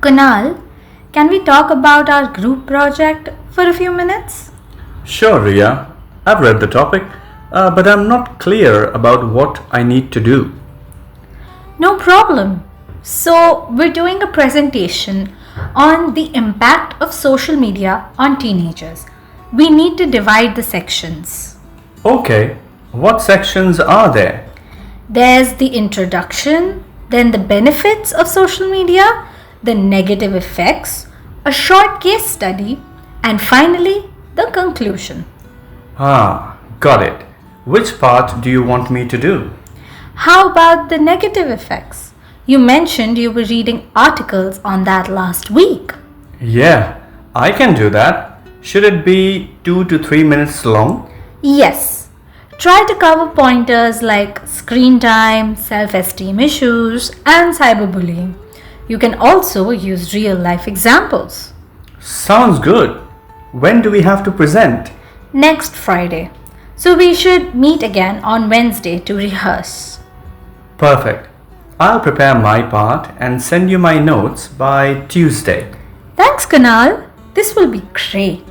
Kunal, can we talk about our group project for a few minutes? Sure, Ria. I've read the topic, but I'm not clear about what I need to do. No problem. So, we're doing a presentation on the impact of social media on teenagers. We need to divide the sections. Okay, what sections are there? There's the introduction, then the benefits of social media, the negative effects, a short case study, and finally, the conclusion. Got it. Which part do you want me to do? How about the negative effects? You mentioned you were reading articles on that last week. Yeah, I can do that. Should it be 2 to 3 minutes long? Yes. Try to cover pointers like screen time, self esteem issues, and cyberbullying. You can also use real life examples. Sounds good. When do we have to present? Next Friday. So we should meet again on Wednesday to rehearse. Perfect. I'll prepare my part and send you my notes by Tuesday. Thanks, Kunal. This will be great.